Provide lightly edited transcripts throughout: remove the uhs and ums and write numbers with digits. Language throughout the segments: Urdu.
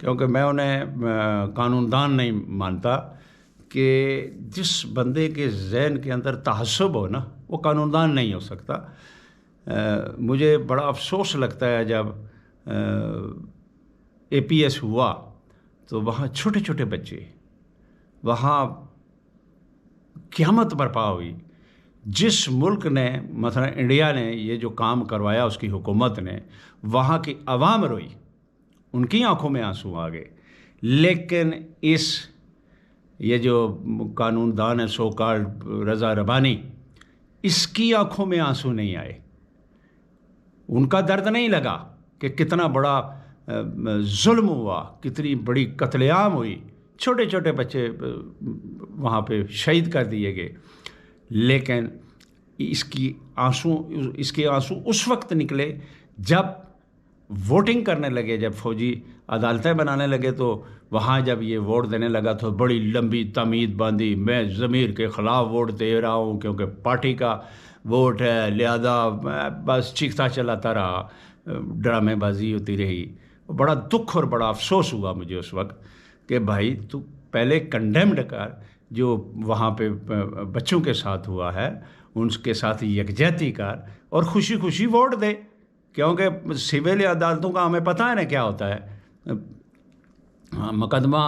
کیونکہ میں انہیں قانون دان نہیں مانتا کہ جس بندے کے ذہن کے اندر تعصب ہو نا وہ قانون دان نہیں ہو سکتا۔ مجھے بڑا افسوس لگتا ہے جب اے پی ایس ہوا تو وہاں چھوٹے چھوٹے بچے، وہاں قیامت برپا ہوئی۔ جس ملک نے مثلا انڈیا نے یہ جو کام کروایا، اس کی حکومت نے، وہاں کی عوام روئی، ان کی آنکھوں میں آنسو آ گئے۔ لیکن یہ جو قانون دان ہے سو کالڈ رضا ربانی، اس کی آنکھوں میں آنسو نہیں آئے، ان کا درد نہیں لگا کہ کتنا بڑا ظلم ہوا، کتنی بڑی قتل عام ہوئی، چھوٹے چھوٹے بچے وہاں پہ شہید کر دیے گئے۔ لیکن اس کے آنسو اس وقت نکلے جب ووٹنگ کرنے لگے، جب فوجی عدالتیں بنانے لگے، تو وہاں جب یہ ووٹ دینے لگا تو بڑی لمبی تمید باندھی، میں ضمیر کے خلاف ووٹ دے رہا ہوں کیونکہ پارٹی کا ووٹ ہے، لہذا بس چیختا چلاتا رہا، ڈرامے بازی ہوتی رہی۔ بڑا دکھ اور بڑا افسوس ہوا مجھے اس وقت کہ بھائی تو پہلے کنڈیمڈ کر، جو وہاں پہ بچوں کے ساتھ ہوا ہے ان کے ساتھ یکجہتی کر اور خوشی خوشی ووٹ دے، کیونکہ سول عدالتوں کا ہمیں پتہ ہے نا کیا ہوتا ہے، مقدمہ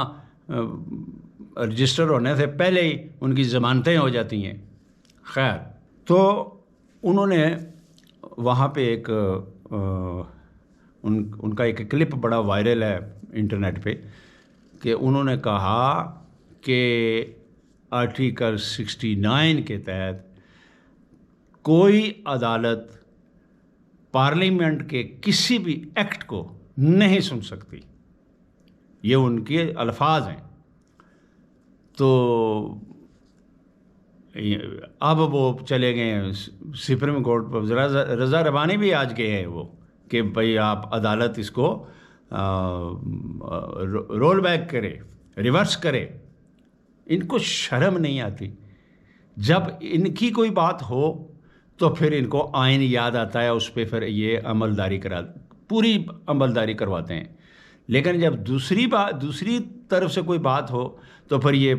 رجسٹر ہونے سے پہلے ہی ان کی ضمانتیں ہو جاتی ہیں۔ خیر، تو انہوں نے وہاں پہ ایک ان کا ایک کلپ بڑا وائرل ہے انٹرنیٹ پہ کہ انہوں نے کہا کہ آرٹیکل 69 کے تحت کوئی عدالت پارلیمنٹ کے کسی بھی ایکٹ کو نہیں سن سکتی، یہ ان کے الفاظ ہیں۔ تو اب وہ چلے گئے ہیں سپریم کورٹ پر، رضا ربانی بھی آج گئے ہیں وہ کہ بھئی آپ عدالت اس کو رول بیک کرے، ریورس کرے۔ ان کو شرم نہیں آتی؟ جب ان کی کوئی بات ہو تو پھر ان کو آئین یاد آتا ہے، اس پہ پھر یہ پوری عملداری کرواتے ہیں۔ لیکن جب دوسری طرف سے کوئی بات ہو تو پھر یہ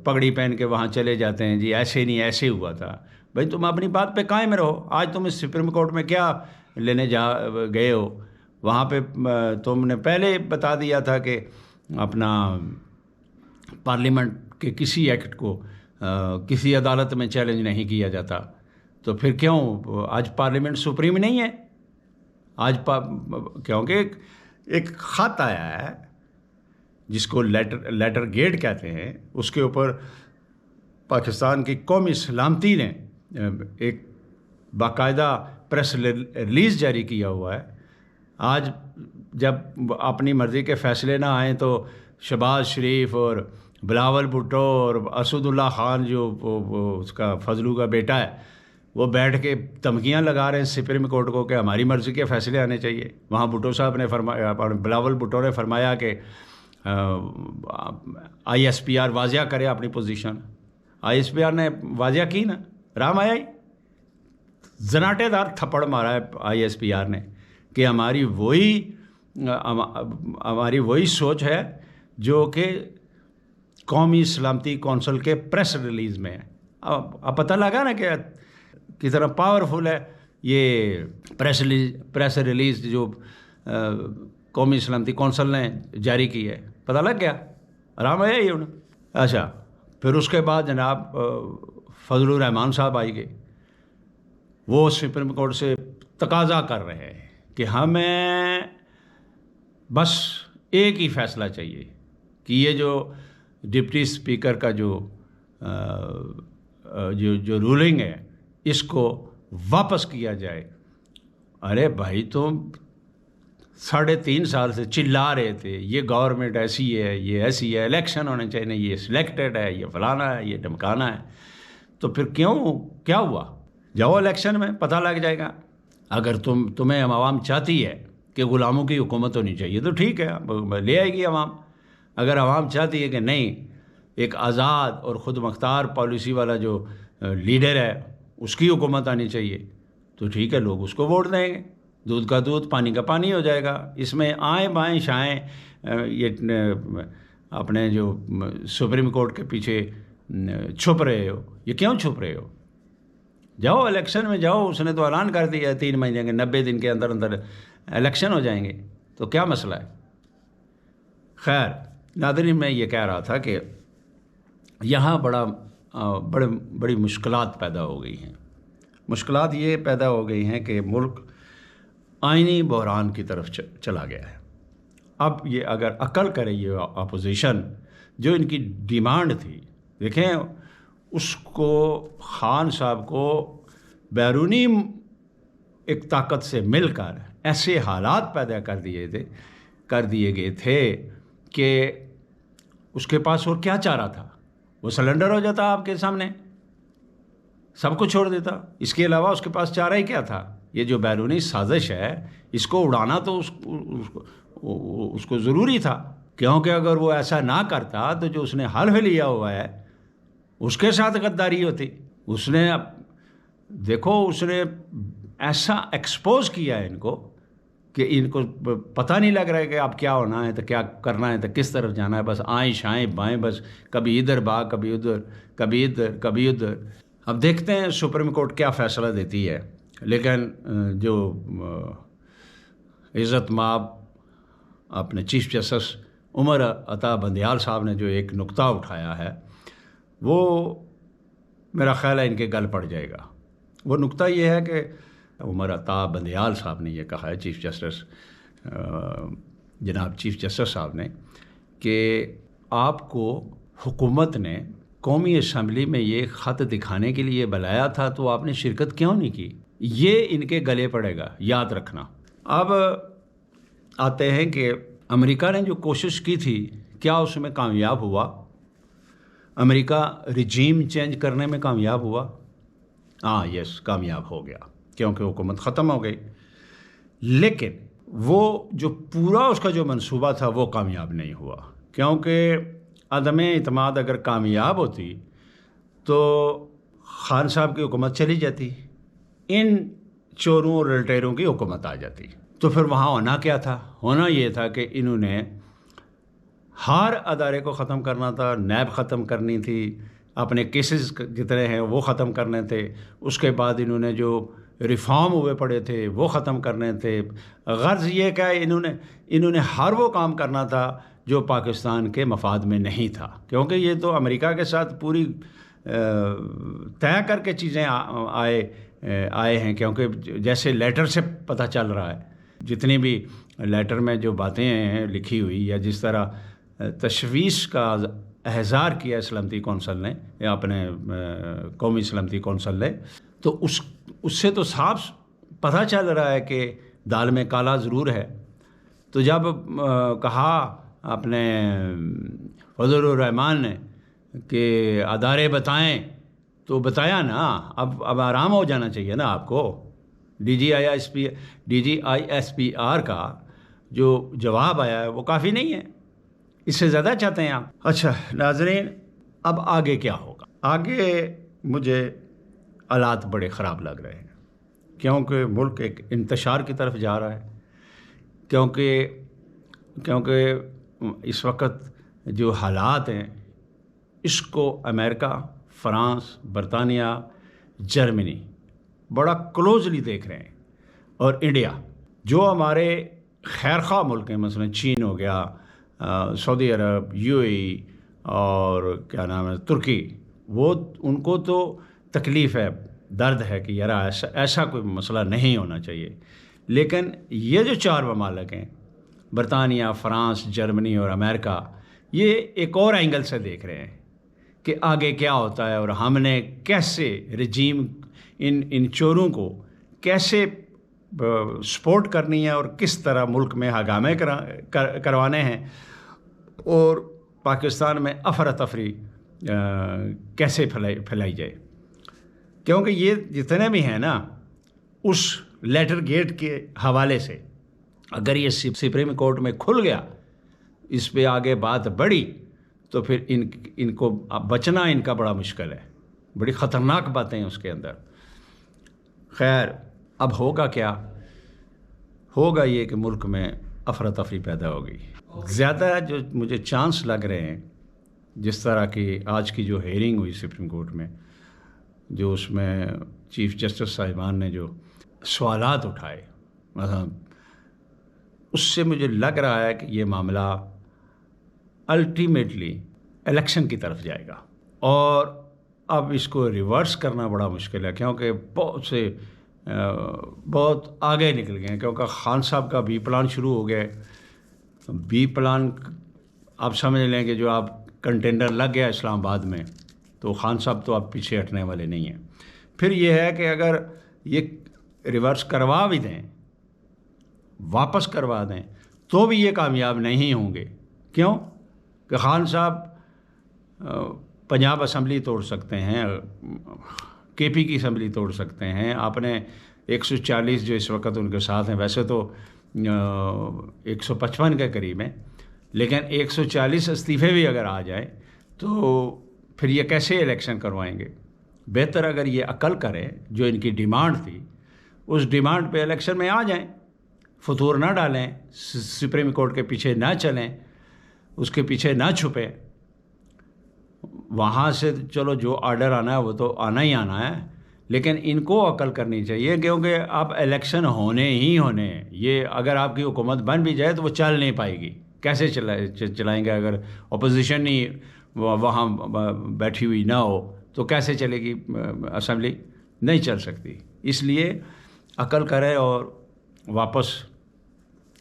پگڑی پہن کے وہاں چلے جاتے ہیں، جی ایسے نہیں ایسے ہوا تھا۔ بھائی تم اپنی بات پہ قائم رہو۔ آج تم اس سپریم کورٹ میں کیا لینے گئے ہو؟ وہاں پہ تم نے پہلے بتا دیا تھا کہ اپنا پارلیمنٹ کے کسی ایکٹ کو کسی عدالت میں چیلنج نہیں کیا جاتا، تو پھر کیوں آج پارلیمنٹ سپریم نہیں ہے؟ آج کیونکہ ایک خط آیا ہے جس کو لیٹر گیٹ کہتے ہیں، اس کے اوپر پاکستان کی قومی سلامتی نے ایک باقاعدہ پریس ریلیز جاری کیا ہوا ہے۔ آج جب اپنی مرضی کے فیصلے نہ آئیں تو شہباز شریف اور بلاول بھٹو اور اسد اللہ خان جو اس کا فضلو کا بیٹا ہے، وہ بیٹھ کے دھمکیاں لگا رہے ہیں سپریم کورٹ کو کہ ہماری مرضی کے فیصلے آنے چاہیے۔ وہاں بھٹو صاحب نے فرمایا، بلاول بھٹو نے فرمایا کہ آئی ایس پی آر واضح کرے اپنی position. I S P are نے واضح کی نا، رام آیا ہی زناٹے دار تھپڑ مارا ہے آئی ایس پی آر نے کہ ہماری وہی سوچ ہے جو کہ قومی سلامتی کونسل کے پریس ریلیز میں ہے۔ اب پتہ لگا نا کہ کس طرح پاورفل ہے یہ پریس ریلیز جو قومی سلامتی کونسل نے جاری کی ہے، پتہ لگ گیا، آرام آیا ہی انہیں۔ اچھا، پھر اس کے بعد جناب فضل الرحمان صاحب آئی گئے، وہ سپریم کورٹ سے تقاضا کر رہے ہیں کہ ہمیں بس ایک ہی فیصلہ چاہیے کہ یہ جو ڈپٹی اسپیکر کا جو رولنگ ہے اس کو واپس کیا جائے۔ ارے بھائی تم 3.5 سال سے چلا رہے تھے یہ گورنمنٹ ایسی ہے، یہ ایسی ہے، الیکشن ہونے چاہیے، یہ سلیکٹڈ ہے، یہ فلانا ہے، یہ ڈھمکانا ہے، تو پھر کیا ہوا؟ جاؤ الیکشن میں، پتہ لگ جائے گا۔ اگر تمہیں عوام چاہتی ہے کہ غلاموں کی حکومت ہونی چاہیے تو ٹھیک ہے، لے آئے گی عوام۔ اگر عوام چاہتی ہے کہ نہیں، ایک آزاد اور خود مختار پالیسی والا جو لیڈر ہے اس کی حکومت آنی چاہیے، تو ٹھیک ہے، لوگ اس کو ووٹ دیں گے۔ دودھ کا دودھ پانی کا پانی ہو جائے گا. اس میں آئیں بائیں شائیں یہ اپنے جو سپریم کورٹ کے پیچھے چھپ رہے ہو. یہ کیوں چھپ رہے ہو؟ جاؤ الیکشن میں جاؤ. اس نے تو اعلان کر دیا 3 مہینے کے 90 دن کے اندر اندر الیکشن ہو جائیں گے. تو کیا مسئلہ ہے؟ خیر ناظرین، میں یہ کہہ رہا تھا کہ یہاں بڑی مشکلات پیدا ہو گئی ہیں. مشکلات یہ پیدا ہو گئی ہیں کہ ملک آئینی بحران کی طرف چلا گیا ہے. اب یہ اگر عقل کرے یہ اپوزیشن، جو ان کی ڈیمانڈ تھی، دیکھیں اس کو خان صاحب کو بیرونی ایک طاقت سے مل کر ایسے حالات پیدا کر دیے گئے تھے کہ اس کے پاس اور کیا چارہ تھا؟ وہ سلنڈر ہو جاتا آپ کے سامنے، سب کو چھوڑ دیتا. اس کے علاوہ اس کے پاس چارہ ہی کیا تھا؟ یہ جو بیرونی سازش ہے اس کو اڑانا تو اس کو ضروری تھا، کیونکہ اگر وہ ایسا نہ کرتا تو جو اس نے حلف لیا ہوا ہے اس کے ساتھ غداری ہوتی. اس نے دیکھو اس نے ایسا ایکسپوز کیا ہے ان کو کہ ان کو پتہ نہیں لگ رہا ہے کہ اب کیا ہونا ہے، تو کیا کرنا ہے، تو کس طرف جانا ہے. بس آئیں شائیں بائیں، بس کبھی ادھر بھاگ، کبھی ادھر، کبھی ادھر، کبھی ادھر. اب دیکھتے ہیں سپریم کورٹ کیا فیصلہ دیتی ہے. لیکن جو عزت مآب اپنے چیف جسٹس عمر عطا بندیال صاحب نے جو ایک نقطہ اٹھایا ہے، وہ میرا خیال ہے ان کے گل پڑ جائے گا. وہ نقطہ یہ ہے کہ عمر عطا بندیال صاحب نے یہ کہا ہے، چیف جسٹس جناب چیف جسٹس صاحب نے، کہ آپ کو حکومت نے قومی اسمبلی میں یہ خط دکھانے کے لیے بلایا تھا تو آپ نے شرکت کیوں نہیں کی؟ یہ ان کے گلے پڑے گا، یاد رکھنا. اب آتے ہیں کہ امریکہ نے جو کوشش کی تھی کیا اس میں کامیاب ہوا؟ امریکہ رجیم چینج کرنے میں کامیاب ہوا؟ ہاں یس، کامیاب ہو گیا کیونکہ حکومت ختم ہو گئی. لیکن وہ جو پورا اس کا جو منصوبہ تھا وہ کامیاب نہیں ہوا، کیونکہ عدم اعتماد اگر کامیاب ہوتی تو خان صاحب کی حکومت چلی جاتی، ان چوروں اور لٹیروں کی حکومت آ جاتی. تو پھر وہاں ہونا کیا تھا؟ ہونا یہ تھا کہ انہوں نے ہر ادارے کو ختم کرنا تھا، نیب ختم کرنی تھی، اپنے کیسز جتنے ہیں وہ ختم کرنے تھے. اس کے بعد انہوں نے جو ریفارم ہوئے پڑے تھے وہ ختم کرنے تھے. غرض یہ کہ انہوں نے ہر وہ کام کرنا تھا جو پاکستان کے مفاد میں نہیں تھا، کیونکہ یہ تو امریکہ کے ساتھ پوری طے کر کے چیزیں آئے ہیں. کیونکہ جیسے لیٹر سے پتہ چل رہا ہے، جتنی بھی لیٹر میں جو باتیں ہیں لکھی ہوئی، یا جس طرح تشویش کا احزار کیا سلامتی کونسل نے یا اپنے قومی سلامتی کونسل نے، تو اس سے تو صاف پتہ چل رہا ہے کہ دال میں کالا ضرور ہے. تو جب کہا اپنے فضل الرحمان نے کہ ادارے بتائیں، تو بتایا نا. اب آرام ہو جانا چاہیے نا آپ کو. D G I S P R کا جو جواب آیا ہے وہ کافی نہیں ہے، اس سے زیادہ چاہتے ہیں آپ. اچھا ناظرین، اب آگے کیا ہوگا؟ آگے مجھے حالات بڑے خراب لگ رہے ہیں، کیونکہ ملک ایک انتشار کی طرف جا رہا ہے. کیونکہ اس وقت جو حالات ہیں اس کو امریکہ، فرانس، برطانیہ، جرمنی بڑا کلوزلی دیکھ رہے ہیں. اور انڈیا، جو ہمارے خیرخواہ ملک ہیں، مثلا چین ہو گیا، سعودی عرب، یو اے ای، اور کیا نام ہے ترکی، وہ ان کو تو تکلیف ہے، درد ہے کہ یار ایسا کوئی مسئلہ نہیں ہونا چاہیے. لیکن یہ جو 4 ممالک ہیں، برطانیہ، فرانس، جرمنی اور امریکہ، یہ ایک اور اینگل سے دیکھ رہے ہیں کہ آگے کیا ہوتا ہے، اور ہم نے کیسے رجیم ان چوروں کو کیسے سپورٹ کرنی ہے، اور کس طرح ملک میں ہنگامے کروانے ہیں، اور پاکستان میں افراتفری کیسے پھیلائی جائے. کیونکہ یہ جتنے بھی ہیں نا، اس لیٹر گیٹ کے حوالے سے اگر یہ سپریم کورٹ میں کھل گیا، اس پہ آگے بات بڑھی، تو پھر ان کو بچنا ان کا بڑا مشکل ہے. بڑی خطرناک باتیں ہیں اس کے اندر. خیر اب ہوگا کیا؟ ہوگا یہ کہ ملک میں افراتفری پیدا ہوگی. زیادہ جو مجھے چانس لگ رہے ہیں، جس طرح کی آج کی جو ہیئرنگ ہوئی سپریم کورٹ میں، جو اس میں چیف جسٹس صاحبان نے جو سوالات اٹھائے، مثلا اس سے مجھے لگ رہا ہے کہ یہ معاملہ الٹیمیٹلی الیکشن کی طرف جائے گا. اور اب اس کو ریورس کرنا بڑا مشکل ہے، کیونکہ بہت آگے نکل گئے ہیں. کیونکہ خان صاحب کا بی پلان شروع ہو گیا. بی پلان آپ سمجھ لیں کہ جو آپ کنٹینڈر لگ گیا اسلام آباد میں، تو خان صاحب تو آپ پیچھے ہٹنے والے نہیں ہیں. پھر یہ ہے کہ اگر یہ ریورس کروا بھی دیں، واپس کروا دیں، تو بھی یہ کامیاب نہیں ہوں گے. کیوں کہ خان صاحب پنجاب اسمبلی توڑ سکتے ہیں، کے پی کی اسمبلی توڑ سکتے ہیں. آپ نے 140 جو اس وقت ان کے ساتھ ہیں، ویسے تو 155 کے قریب ہیں، لیکن 140 استعفے بھی اگر آ جائیں تو پھر یہ کیسے الیکشن کروائیں گے؟ بہتر اگر یہ عقل کریں، جو ان کی ڈیمانڈ تھی اس ڈیمانڈ پہ الیکشن میں آ جائیں، فتور نہ ڈالیں، سپریم کورٹ کے پیچھے نہ چلیں، اس کے پیچھے نہ چھپیں. وہاں سے چلو جو آرڈر آنا ہے وہ تو آنا ہی آنا ہے، لیکن ان کو عقل کرنی چاہیے، کیونکہ اب الیکشن ہونے ہی ہونے ہیں. یہ اگر آپ کی حکومت بن بھی جائے تو وہ چل نہیں پائے گی. کیسے چلائیں گے؟ اگر اپوزیشن ہی وہاں بیٹھی ہوئی نہ ہو تو کیسے چلے گی اسمبلی؟ نہیں چل سکتی. اس لیے عقل کرے اور واپس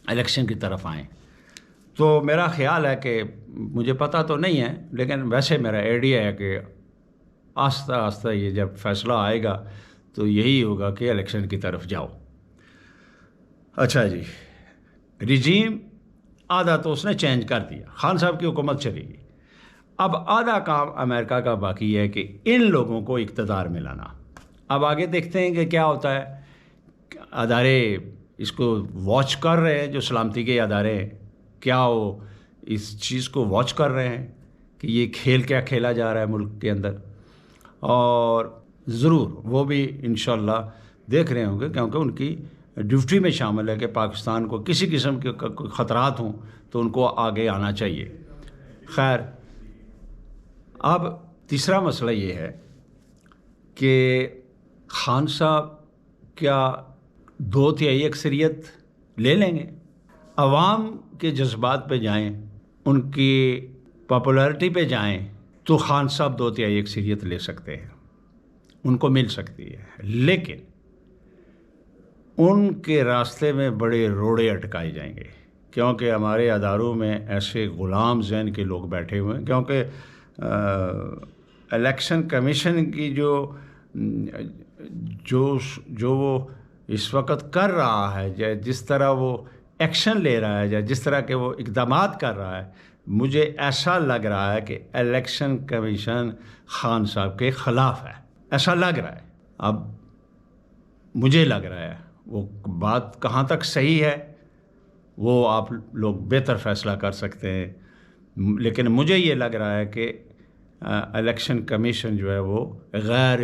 الیکشن کی طرف آئیں. تو میرا خیال ہے کہ مجھے پتہ تو نہیں ہے، لیکن ویسے میرا آئیڈیا ہے کہ آہستہ آہستہ یہ جب فیصلہ آئے گا تو یہی ہوگا کہ الیکشن کی طرف جاؤ. اچھا جی، رجیم آدھا تو اس نے چینج کر دیا، خان صاحب کی حکومت چلے گی. اب آدھا کام امریکہ کا باقی ہے کہ ان لوگوں کو اقتدار میں لانا. اب آگے دیکھتے ہیں کہ کیا ہوتا ہے. ادارے اس کو واچ کر رہے ہیں، جو سلامتی کے ادارے ہیں، کیا وہ اس چیز کو واچ کر رہے ہیں کہ یہ کھیل کیا کھیلا جا رہا ہے ملک کے اندر. اور ضرور وہ بھی انشاءاللہ دیکھ رہے ہوں گے، کیونکہ ان کی ڈیوٹی میں شامل ہے کہ پاکستان کو کسی قسم کے کوئی خطرات ہوں تو ان کو آگے آنا چاہیے. خیر، اب تیسرا مسئلہ یہ ہے کہ خان صاحب کیا 2/3 اکثریت لے لیں گے؟ عوام کے جذبات پہ جائیں، ان کی پاپولیرٹی پہ جائیں تو خان صاحب 2/3 اکثریت لے سکتے ہیں، ان کو مل سکتی ہے. لیکن ان کے راستے میں بڑے روڑے اٹکائے جائیں گے، کیونکہ ہمارے اداروں میں ایسے غلام ذہن کے لوگ بیٹھے ہوئے ہیں. کیونکہ الیکشن کمیشن کی جو وہ اس وقت کر رہا ہے، جس طرح وہ ایکشن لے رہا ہے، یا جس طرح کے وہ اقدامات کر رہا ہے، مجھے ایسا لگ رہا ہے کہ الیکشن کمیشن خان صاحب کے خلاف ہے. ایسا لگ رہا ہے، اب مجھے لگ رہا ہے. وہ بات کہاں تک صحیح ہے وہ آپ لوگ بہتر فیصلہ کر سکتے ہیں، لیکن مجھے یہ لگ رہا ہے کہ الیکشن کمیشن جو ہے وہ غیر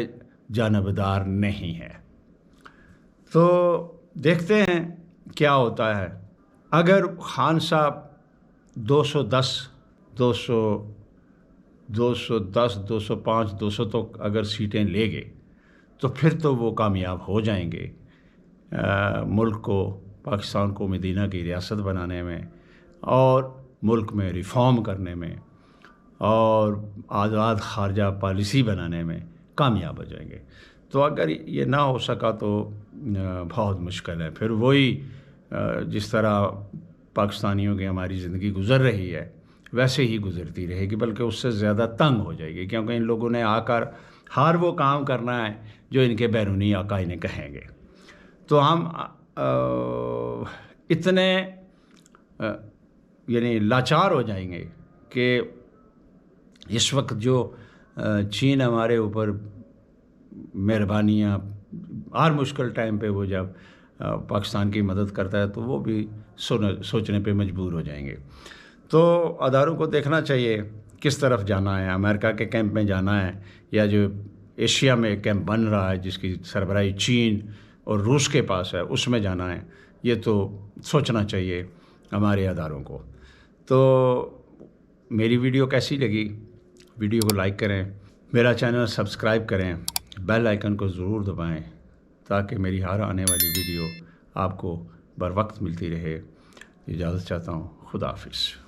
جانبدار نہیں ہے. تو دیکھتے ہیں کیا ہوتا ہے. اگر خان صاحب 210 205 200 تو اگر سیٹیں لے گئے تو پھر تو وہ کامیاب ہو جائیں گے ملک کو، پاکستان کو مدینہ کی ریاست بنانے میں، اور ملک میں ریفارم کرنے میں، اور آزاد خارجہ پالیسی بنانے میں کامیاب ہو جائیں گے. تو اگر یہ نہ ہو سکا تو بہت مشکل ہے. پھر وہی جس طرح پاکستانیوں کی ہماری زندگی گزر رہی ہے ویسے ہی گزرتی رہے گی، بلکہ اس سے زیادہ تنگ ہو جائے گی، کیونکہ ان لوگوں نے آ کر ہر وہ کام کرنا ہے جو ان کے بیرونی آقا انہیں کہیں گے. تو ہم اتنے یعنی لاچار ہو جائیں گے کہ اس وقت جو چین ہمارے اوپر مہربانیاں ہر مشکل ٹائم پہ وہ جب پاکستان کی مدد کرتا ہے تو وہ بھی سوچنے پہ مجبور ہو جائیں گے. تو اداروں کو دیکھنا چاہیے کس طرف جانا ہے. امریکہ کے کیمپ میں جانا ہے، یا جو ایشیا میں کیمپ بن رہا ہے جس کی سربراہی چین اور روس کے پاس ہے، اس میں جانا ہے، یہ تو سوچنا چاہیے ہمارے اداروں کو۔ تو میری ویڈیو کیسی لگی؟ ویڈیو کو لائک کریں، میرا چینل سبسکرائب کریں، بیل آئیکن کو ضرور دبائیں تاکہ میری ہر آنے والی ویڈیو آپ کو بر وقت ملتی رہے۔ اجازت چاہتا ہوں، خدا حافظ۔